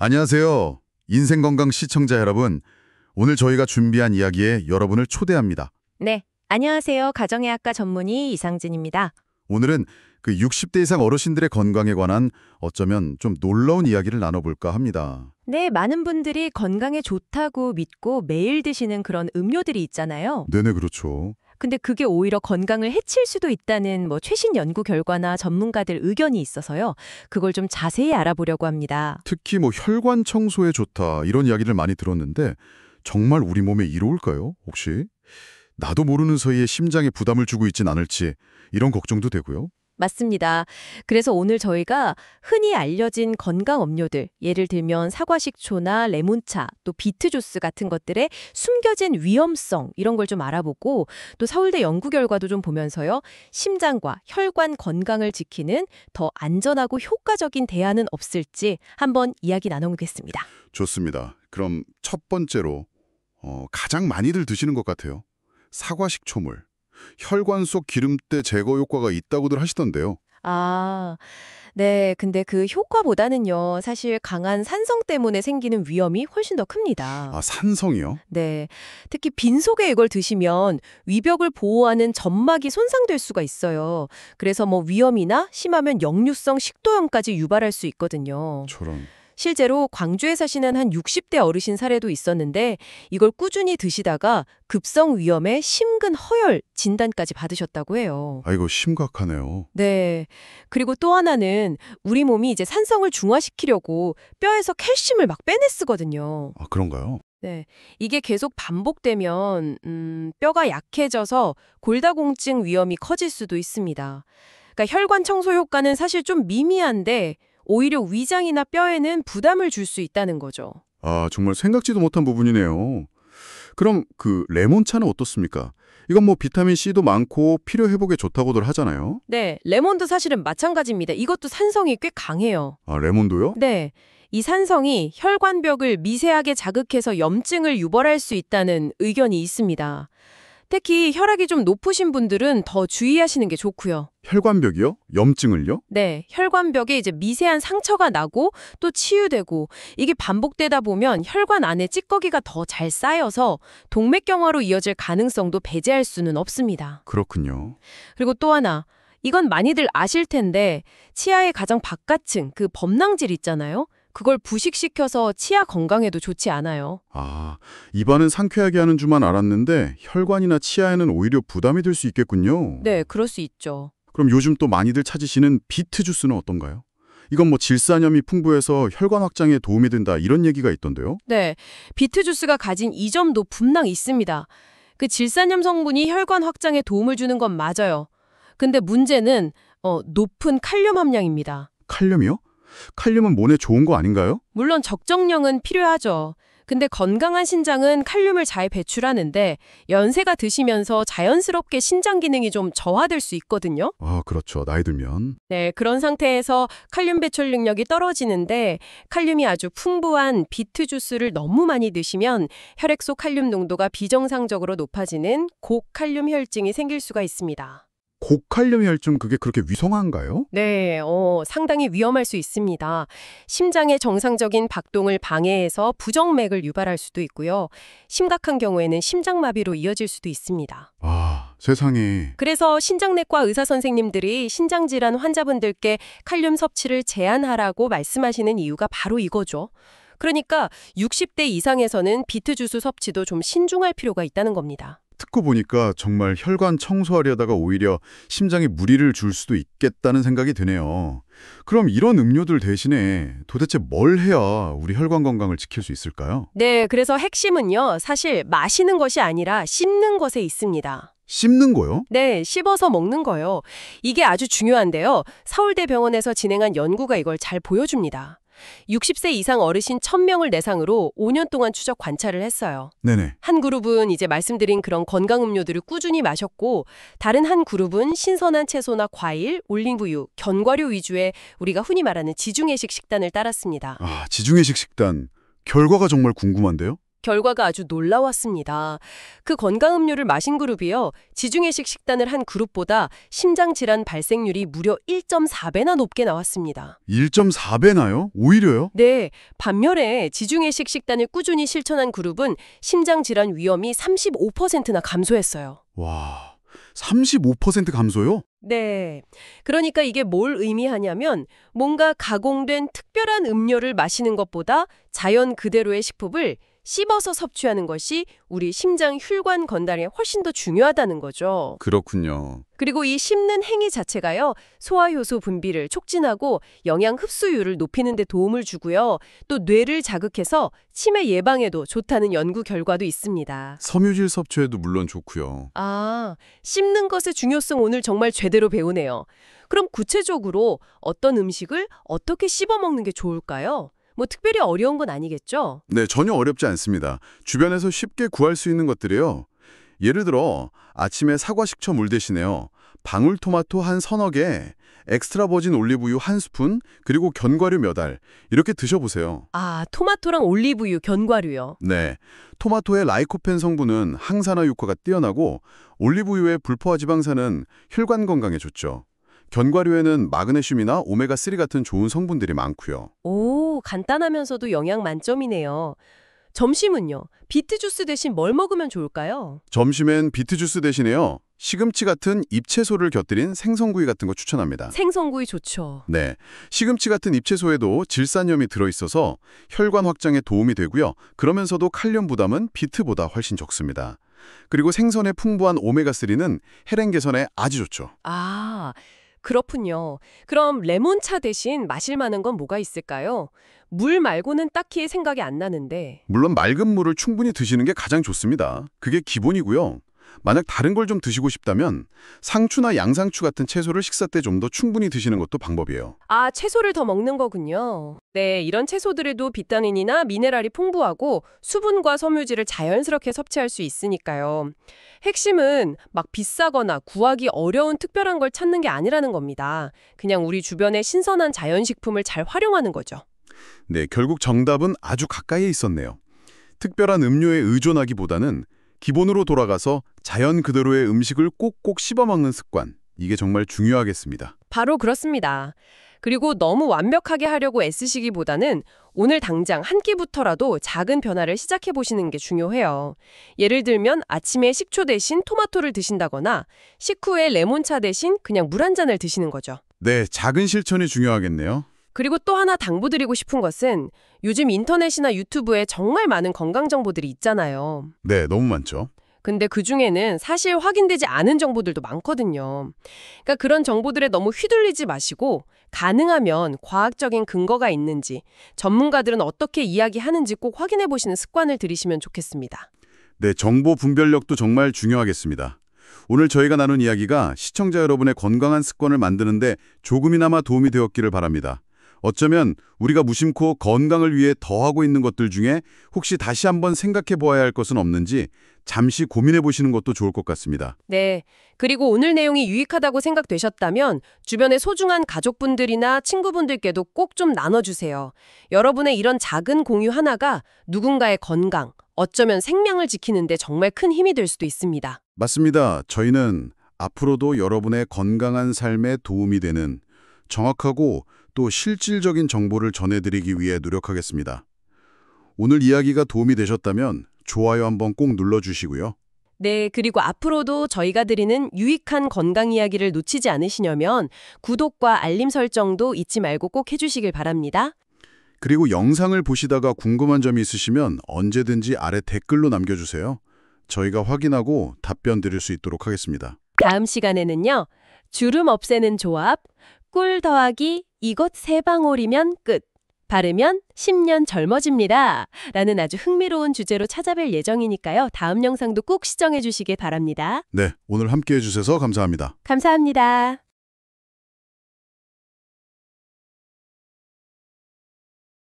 안녕하세요. 인생건강 시청자 여러분. 오늘 저희가 준비한 이야기에 여러분을 초대합니다. 네, 안녕하세요. 가정의학과 전문의 이상진입니다. 오늘은 그 60대 이상 어르신들의 건강에 관한 어쩌면 좀 놀라운 이야기를 나눠볼까 합니다. 네, 많은 분들이 건강에 좋다고 믿고 매일 드시는 그런 음료들이 있잖아요. 네네, 그렇죠. 근데 그게 오히려 건강을 해칠 수도 있다는 최신 연구 결과나 전문가들 의견이 있어서요. 그걸 좀 자세히 알아보려고 합니다. 특히 혈관 청소에 좋다 이런 이야기를 많이 들었는데 정말 우리 몸에 이로울까요? 혹시? 나도 모르는 사이에 심장에 부담을 주고 있진 않을지 이런 걱정도 되고요. 맞습니다. 그래서 오늘 저희가 흔히 알려진 건강 음료들, 예를 들면 사과식초나 레몬차, 또 비트주스 같은 것들의 숨겨진 위험성 이런 걸 좀 알아보고 또 서울대 연구 결과도 좀 보면서요. 심장과 혈관 건강을 지키는 더 안전하고 효과적인 대안은 없을지 한번 이야기 나눠보겠습니다. 좋습니다. 그럼 첫 번째로 가장 많이들 드시는 것 같아요. 사과식초물. 혈관 속 기름때 제거 효과가 있다고들 하시던데요. 아, 네. 근데 그 효과보다는요, 사실 강한 산성 때문에 생기는 위험이 훨씬 더 큽니다. 아, 산성이요? 네. 특히 빈속에 이걸 드시면 위벽을 보호하는 점막이 손상될 수가 있어요. 그래서 위염이나 심하면 역류성 식도염까지 유발할 수 있거든요. 저런. 실제로 광주에 사시는 한 60대 어르신 사례도 있었는데 이걸 꾸준히 드시다가 급성 위염에 심근 허열 진단까지 받으셨다고 해요. 아이고, 심각하네요. 네. 그리고 또 하나는 우리 몸이 이제 산성을 중화시키려고 뼈에서 칼슘을 막 빼내 쓰거든요. 아, 그런가요? 네. 이게 계속 반복되면 뼈가 약해져서 골다공증 위험이 커질 수도 있습니다. 그러니까 혈관 청소 효과는 사실 좀 미미한데 오히려 위장이나 뼈에는 부담을 줄 수 있다는 거죠. 아, 정말 생각지도 못한 부분이네요. 그럼 그 레몬차는 어떻습니까? 이건 비타민C도 많고 피로 회복에 좋다고들 하잖아요. 네, 레몬도 사실은 마찬가지입니다. 이것도 산성이 꽤 강해요. 아, 레몬도요? 네, 이 산성이 혈관벽을 미세하게 자극해서 염증을 유발할 수 있다는 의견이 있습니다. 특히 혈압이 좀 높으신 분들은 더 주의하시는 게 좋고요. 혈관벽이요? 염증을요? 네, 혈관벽에 이제 미세한 상처가 나고 또 치유되고 이게 반복되다 보면 혈관 안에 찌꺼기가 더 잘 쌓여서 동맥경화로 이어질 가능성도 배제할 수는 없습니다. 그렇군요. 그리고 또 하나, 이건 많이들 아실 텐데 치아의 가장 바깥층, 그 범낭질 있잖아요. 그걸 부식시켜서 치아 건강에도 좋지 않아요. 아, 입안은 상쾌하게 하는 줄만 알았는데 혈관이나 치아에는 오히려 부담이 될 수 있겠군요. 네, 그럴 수 있죠. 그럼 요즘 또 많이들 찾으시는 비트 주스는 어떤가요? 이건 질산염이 풍부해서 혈관 확장에 도움이 된다 이런 얘기가 있던데요. 네, 비트 주스가 가진 이 점도 분명 있습니다. 그 질산염 성분이 혈관 확장에 도움을 주는 건 맞아요. 근데 문제는 높은 칼륨 함량입니다. 칼륨이요? 칼륨은 몸에 좋은 거 아닌가요? 물론 적정량은 필요하죠. 근데 건강한 신장은 칼륨을 잘 배출하는데 연세가 드시면서 자연스럽게 신장 기능이 좀 저하될 수 있거든요. 아, 그렇죠. 나이 들면. 네, 그런 상태에서 칼륨 배출 능력이 떨어지는데 칼륨이 아주 풍부한 비트 주스를 너무 많이 드시면 혈액 속 칼륨 농도가 비정상적으로 높아지는 고칼륨 혈증이 생길 수가 있습니다. 고칼륨 혈증 그게 그렇게 위험한가요? 네, 상당히 위험할 수 있습니다. 심장의 정상적인 박동을 방해해서 부정맥을 유발할 수도 있고요. 심각한 경우에는 심장마비로 이어질 수도 있습니다. 아, 세상에. 그래서 신장내과 의사 선생님들이 신장질환 환자분들께 칼륨 섭취를 제한하라고 말씀하시는 이유가 바로 이거죠. 그러니까 60대 이상에서는 비트 주스 섭취도 좀 신중할 필요가 있다는 겁니다. 듣고 보니까 정말 혈관 청소하려다가 오히려 심장에 무리를 줄 수도 있겠다는 생각이 드네요. 그럼 이런 음료들 대신에 도대체 뭘 해야 우리 혈관 건강을 지킬 수 있을까요? 네, 그래서 핵심은요, 사실 마시는 것이 아니라 씹는 것에 있습니다. 씹는 거요? 네, 씹어서 먹는 거요. 이게 아주 중요한데요. 서울대병원에서 진행한 연구가 이걸 잘 보여줍니다. 60세 이상 어르신 1000명을 대상으로 5년 동안 추적 관찰을 했어요. 네네. 한 그룹은 이제 말씀드린 그런 건강 음료들을 꾸준히 마셨고 다른 한 그룹은 신선한 채소나 과일, 올리브유, 견과류 위주의 우리가 흔히 말하는 지중해식 식단을 따랐습니다. 아, 지중해식 식단. 결과가 정말 궁금한데요? 결과가 아주 놀라웠습니다. 그 건강음료를 마신 그룹이요. 지중해식 식단을 한 그룹보다 심장질환 발생률이 무려 1.4배나 높게 나왔습니다. 1.4배나요? 오히려요? 네, 반면에 지중해식 식단을 꾸준히 실천한 그룹은 심장질환 위험이 35%나 감소했어요. 와, 35% 감소요? 네. 그러니까 이게 뭘 의미하냐면 뭔가 가공된 특별한 음료를 마시는 것보다 자연 그대로의 식품을 씹어서 섭취하는 것이 우리 심장 혈관 건강에 훨씬 더 중요하다는 거죠. 그렇군요. 그리고 이 씹는 행위 자체가요. 소화효소 분비를 촉진하고 영양 흡수율을 높이는 데 도움을 주고요. 또 뇌를 자극해서 치매 예방에도 좋다는 연구 결과도 있습니다. 섬유질 섭취에도 물론 좋고요. 아, 씹는 것의 중요성 오늘 정말 제대로 배우네요. 그럼 구체적으로 어떤 음식을 어떻게 씹어 먹는 게 좋을까요? 뭐 특별히 어려운 건 아니겠죠? 네, 전혀 어렵지 않습니다. 주변에서 쉽게 구할 수 있는 것들이요. 예를 들어 아침에 사과 식초 물 대신에요. 방울토마토 한 서너 개, 엑스트라 버진 올리브유 한 스푼, 그리고 견과류 몇 알 이렇게 드셔보세요. 아, 토마토랑 올리브유, 견과류요. 네, 토마토의 라이코펜 성분은 항산화 효과가 뛰어나고 올리브유의 불포화 지방산은 혈관 건강에 좋죠. 견과류에는 마그네슘이나 오메가3 같은 좋은 성분들이 많고요. 오, 간단하면서도 영양 만점이네요. 점심은요? 비트 주스 대신 뭘 먹으면 좋을까요? 점심엔 비트 주스 대신에요. 시금치 같은 잎채소를 곁들인 생선구이 같은 거 추천합니다. 생선구이 좋죠. 네, 시금치 같은 잎채소에도 질산염이 들어있어서 혈관 확장에 도움이 되고요. 그러면서도 칼륨 부담은 비트보다 훨씬 적습니다. 그리고 생선의 풍부한 오메가3는 혈행 개선에 아주 좋죠. 아, 그렇군요. 그럼 레몬차 대신 마실 만한 건 뭐가 있을까요? 물 말고는 딱히 생각이 안 나는데. 물론 맑은 물을 충분히 드시는 게 가장 좋습니다. 그게 기본이고요. 만약 다른 걸 좀 드시고 싶다면 상추나 양상추 같은 채소를 식사 때 좀 더 충분히 드시는 것도 방법이에요. 아, 채소를 더 먹는 거군요. 네, 이런 채소들에도 비타민이나 미네랄이 풍부하고 수분과 섬유질을 자연스럽게 섭취할 수 있으니까요. 핵심은 막 비싸거나 구하기 어려운 특별한 걸 찾는 게 아니라는 겁니다. 그냥 우리 주변의 신선한 자연식품을 잘 활용하는 거죠. 네, 결국 정답은 아주 가까이에 있었네요. 특별한 음료에 의존하기보다는 기본으로 돌아가서 자연 그대로의 음식을 꼭꼭 씹어먹는 습관, 이게 정말 중요하겠습니다. 바로 그렇습니다. 그리고 너무 완벽하게 하려고 애쓰시기보다는 오늘 당장 한 끼부터라도 작은 변화를 시작해 보시는 게 중요해요. 예를 들면 아침에 식초 대신 토마토를 드신다거나 식후에 레몬차 대신 그냥 물 한 잔을 드시는 거죠. 네, 작은 실천이 중요하겠네요. 그리고 또 하나 당부드리고 싶은 것은 요즘 인터넷이나 유튜브에 정말 많은 건강 정보들이 있잖아요. 네, 너무 많죠. 근데 그중에는 사실 확인되지 않은 정보들도 많거든요. 그러니까 그런 정보들에 너무 휘둘리지 마시고 가능하면 과학적인 근거가 있는지, 전문가들은 어떻게 이야기하는지 꼭 확인해 보시는 습관을 들이시면 좋겠습니다. 네, 정보 분별력도 정말 중요하겠습니다. 오늘 저희가 나눈 이야기가 시청자 여러분의 건강한 습관을 만드는데 조금이나마 도움이 되었기를 바랍니다. 어쩌면 우리가 무심코 건강을 위해 더하고 있는 것들 중에 혹시 다시 한번 생각해 보아야 할 것은 없는지 잠시 고민해 보시는 것도 좋을 것 같습니다. 네. 그리고 오늘 내용이 유익하다고 생각되셨다면 주변의 소중한 가족분들이나 친구분들께도 꼭 좀 나눠주세요. 여러분의 이런 작은 공유 하나가 누군가의 건강, 어쩌면 생명을 지키는데 정말 큰 힘이 될 수도 있습니다. 맞습니다. 저희는 앞으로도 여러분의 건강한 삶에 도움이 되는 정확하고 또 실질적인 정보를 전해드리기 위해 노력하겠습니다. 오늘 이야기가 도움이 되셨다면 좋아요 한번 꼭 눌러주시고요. 네, 그리고 앞으로도 저희가 드리는 유익한 건강 이야기를 놓치지 않으시려면 구독과 알림 설정도 잊지 말고 꼭 해주시길 바랍니다. 그리고 영상을 보시다가 궁금한 점이 있으시면 언제든지 아래 댓글로 남겨주세요. 저희가 확인하고 답변 드릴 수 있도록 하겠습니다. 다음 시간에는요. 주름 없애는 조합, 꿀 더하기 이것 3방울이면 끝. 바르면 10년 젊어집니다. 라는 아주 흥미로운 주제로 찾아뵐 예정이니까요. 다음 영상도 꼭 시청해 주시길 바랍니다. 네, 오늘 함께해 주셔서 감사합니다. 감사합니다.